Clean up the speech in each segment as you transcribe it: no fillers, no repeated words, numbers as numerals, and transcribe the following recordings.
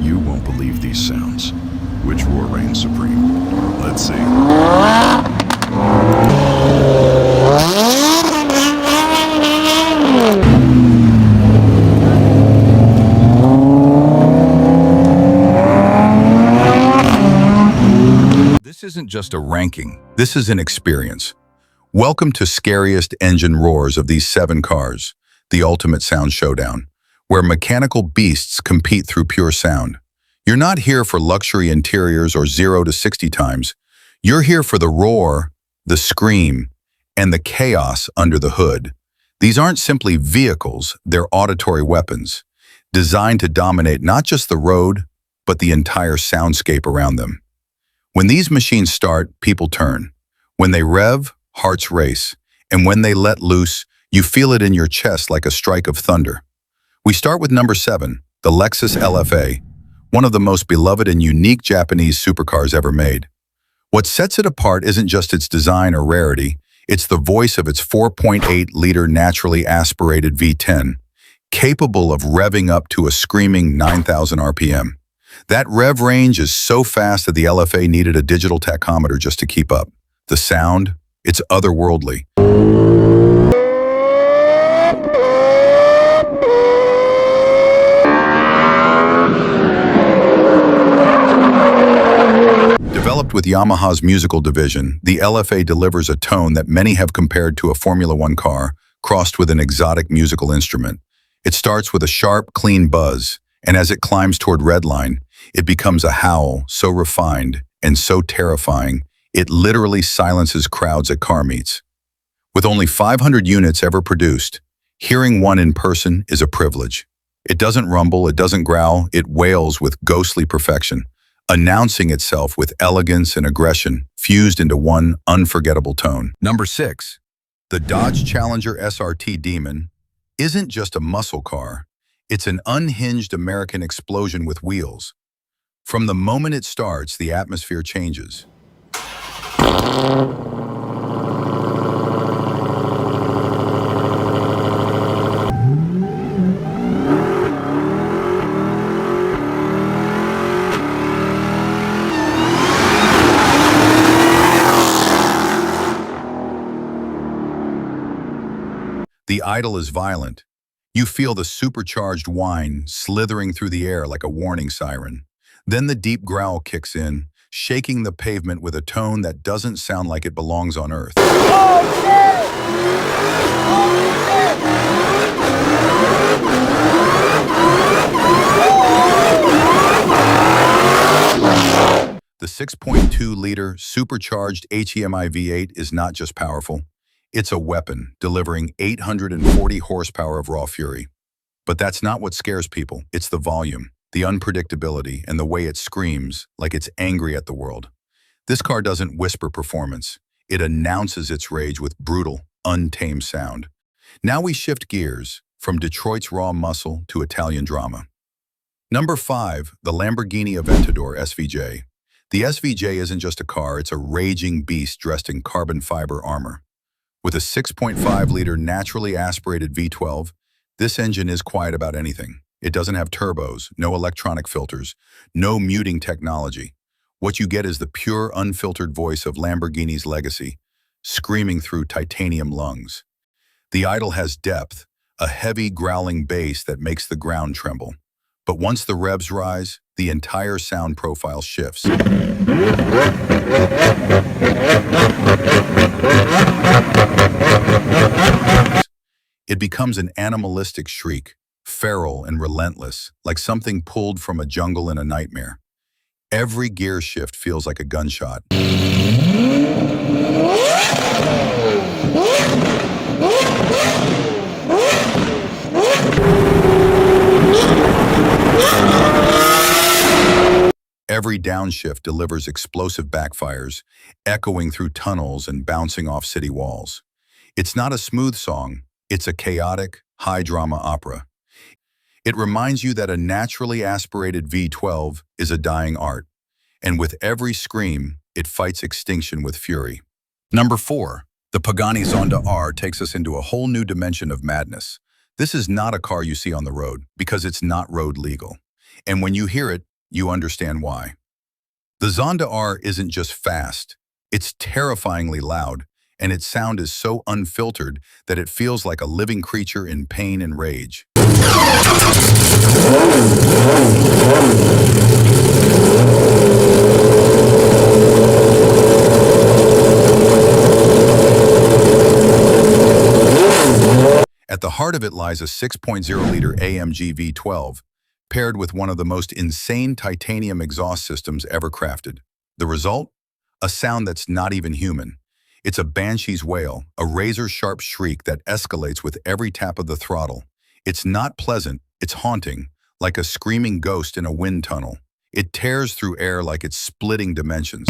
You won't believe these sounds. Which roar reigns supreme? Let's see. This isn't just a ranking, this is an experience. Welcome to Scariest Engine Roars of these 7 cars, the ultimate sound showdown, where mechanical beasts compete through pure sound. You're not here for luxury interiors or 0 to 60 times. You're here for the roar, the scream, and the chaos under the hood. These aren't simply vehicles, they're auditory weapons, designed to dominate not just the road, but the entire soundscape around them. When these machines start, people turn. When they rev, hearts race. And when they let loose, you feel it in your chest like a strike of thunder. We start with number 7, the Lexus LFA, one of the most beloved and unique Japanese supercars ever made. What sets it apart isn't just its design or rarity, it's the voice of its 4.8-liter naturally aspirated V10, capable of revving up to a screaming 9,000 RPM. That rev range is so fast that the LFA needed a digital tachometer just to keep up. The sound, it's otherworldly. Developed with Yamaha's musical division, the LFA delivers a tone that many have compared to a Formula One car, crossed with an exotic musical instrument. It starts with a sharp, clean buzz, and as it climbs toward redline, it becomes a howl so refined and so terrifying, it literally silences crowds at car meets. With only 500 units ever produced, hearing one in person is a privilege. It doesn't rumble, it doesn't growl, it wails with ghostly perfection, announcing itself with elegance and aggression fused into one unforgettable tone. Number 6. The Dodge Challenger SRT Demon isn't just a muscle car, it's an unhinged American explosion with wheels. From the moment it starts, the atmosphere changes. The idle is violent. You feel the supercharged whine slithering through the air like a warning siren. Then the deep growl kicks in, shaking the pavement with a tone that doesn't sound like it belongs on Earth. The 6.2-liter supercharged HEMI V8 is not just powerful. It's a weapon, delivering 840 horsepower of raw fury. But that's not what scares people. It's the volume, the unpredictability, and the way it screams like it's angry at the world. This car doesn't whisper performance. It announces its rage with brutal, untamed sound. Now we shift gears from Detroit's raw muscle to Italian drama. Number 5, the Lamborghini Aventador SVJ. The SVJ isn't just a car, it's a raging beast dressed in carbon fiber armor. With a 6.5-liter naturally aspirated V12, this engine is quiet about anything. It doesn't have turbos, no electronic filters, no muting technology. What you get is the pure, unfiltered voice of Lamborghini's legacy, screaming through titanium lungs. The idle has depth, a heavy, growling bass that makes the ground tremble. But once the revs rise, the entire sound profile shifts. It becomes an animalistic shriek, feral and relentless, like something pulled from a jungle in a nightmare. Every gear shift feels like a gunshot. Every downshift delivers explosive backfires, echoing through tunnels and bouncing off city walls. It's not a smooth song, it's a chaotic, high-drama opera. It reminds you that a naturally aspirated V12 is a dying art, and with every scream, It fights extinction with fury. Number 4. The Pagani Zonda R takes us into a whole new dimension of madness. This is not a car you see on the road because it's not road legal. And when you hear it, you understand why. The Zonda R isn't just fast, it's terrifyingly loud, and its sound is so unfiltered that it feels like a living creature in pain and rage. At the heart of it lies a 6.0-liter AMG V12, paired with one of the most insane titanium exhaust systems ever crafted. The result? A sound that's not even human. It's a banshee's wail, a razor-sharp shriek that escalates with every tap of the throttle. It's not pleasant, it's haunting, like a screaming ghost in a wind tunnel. It tears through air like it's splitting dimensions.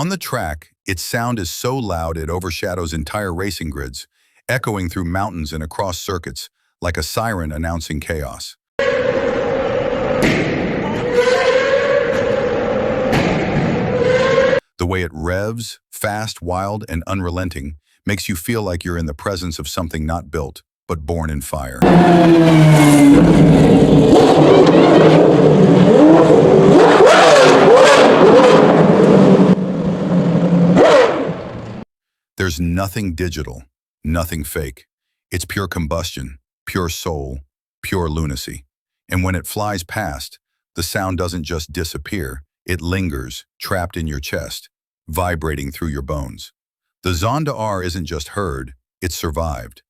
On the track, its sound is so loud it overshadows entire racing grids, echoing through mountains and across circuits, like a siren announcing chaos. The way it revs, fast, wild, and unrelenting, makes you feel like you're in the presence of something not built, but born in fire. There's nothing digital, nothing fake. It's pure combustion, pure soul, pure lunacy. And when it flies past, the sound doesn't just disappear, it lingers, trapped in your chest, vibrating through your bones. The Zonda R isn't just heard, it's survived.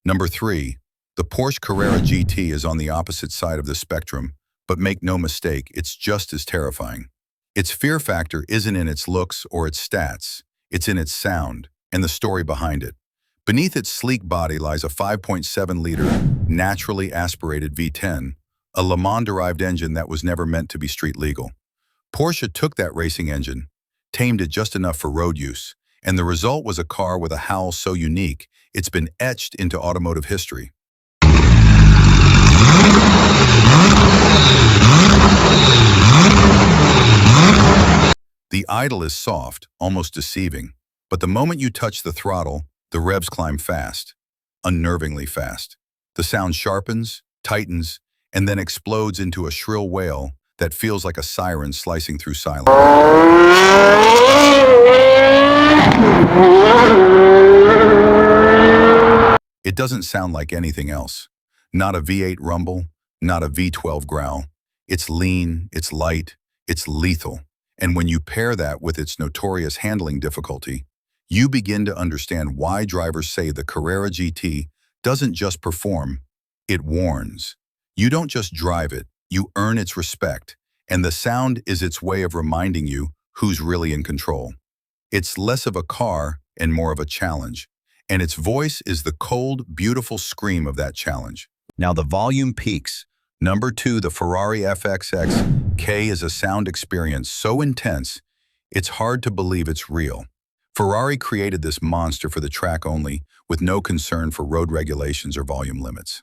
Number 3, the Porsche Carrera GT is on the opposite side of the spectrum, but make no mistake, it's just as terrifying. Its fear factor isn't in its looks or its stats, it's in its sound and the story behind it. Beneath its sleek body lies a 5.7-liter, naturally aspirated V10, a Le Mans-derived engine that was never meant to be street legal. Porsche took that racing engine, tamed it just enough for road use, and the result was a car with a howl so unique, it's been etched into automotive history. The idle is soft, almost deceiving, but the moment you touch the throttle, the revs climb fast, unnervingly fast. The sound sharpens, tightens, and then explodes into a shrill wail that feels like a siren slicing through silence. It doesn't sound like anything else. Not a V8 rumble, not a V12 growl. It's lean, it's light, it's lethal. And when you pair that with its notorious handling difficulty, you begin to understand why drivers say the Carrera GT doesn't just perform, it warns. You don't just drive it, you earn its respect, and the sound is its way of reminding you who's really in control. It's less of a car and more of a challenge, and its voice is the cold, beautiful scream of that challenge. Now the volume peaks. Number 2, the Ferrari FXXK is a sound experience so intense, it's hard to believe it's real. Ferrari created this monster for the track only, with no concern for road regulations or volume limits.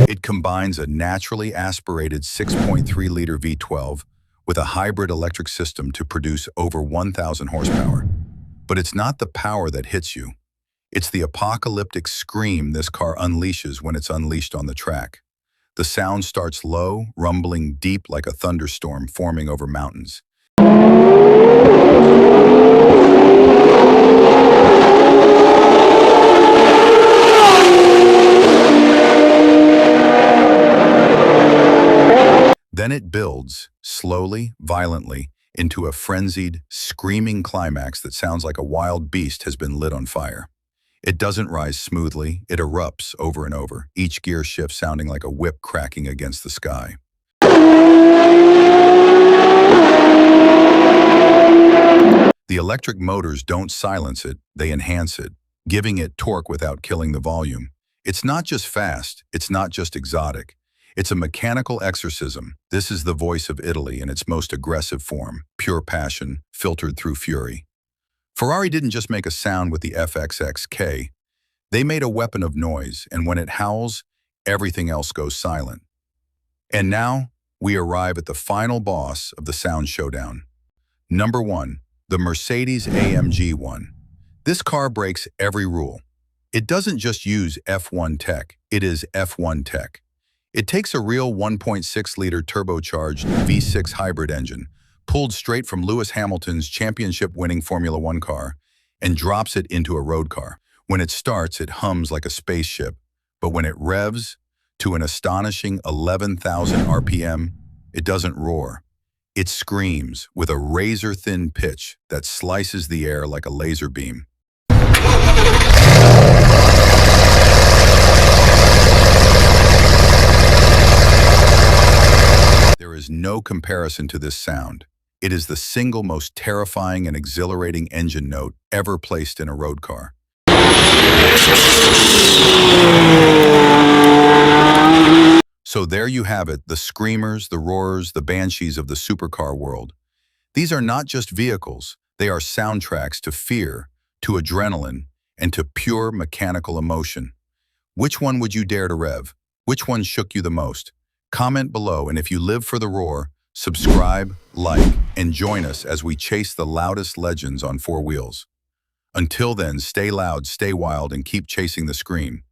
It combines a naturally aspirated 6.3-liter V12 with a hybrid electric system to produce over 1,000 horsepower. But it's not the power that hits you. It's the apocalyptic scream this car unleashes when it's unleashed on the track. The sound starts low, rumbling deep like a thunderstorm forming over mountains. Then it builds, slowly, violently, into a frenzied, screaming climax that sounds like a wild beast has been lit on fire. It doesn't rise smoothly, it erupts over and over, each gear shift sounding like a whip cracking against the sky. The electric motors don't silence it, they enhance it, giving it torque without killing the volume. It's not just fast, it's not just exotic. It's a mechanical exorcism. This is the voice of Italy in its most aggressive form, pure passion, filtered through fury. Ferrari didn't just make a sound with the FXXK. They made a weapon of noise, and when it howls, everything else goes silent. And now, we arrive at the final boss of the sound showdown. Number 1, the Mercedes-AMG 1. This car breaks every rule. It doesn't just use F1 tech, it is F1 tech. It takes a real 1.6-liter turbocharged V6 hybrid engine, pulled straight from Lewis Hamilton's championship-winning Formula One car, and drops it into a road car. When it starts, it hums like a spaceship, but when it revs to an astonishing 11,000 RPM, it doesn't roar. It screams with a razor-thin pitch that slices the air like a laser beam. There is no comparison to this sound. It is the single most terrifying and exhilarating engine note ever placed in a road car. So there you have it, the screamers, the roars, the banshees of the supercar world. These are not just vehicles, they are soundtracks to fear, to adrenaline, and to pure mechanical emotion. Which one would you dare to rev? Which one shook you the most? Comment below, and if you live for the roar, subscribe, like, and join us as we chase the loudest legends on four wheels. Until then, stay loud, stay wild, and keep chasing the scream.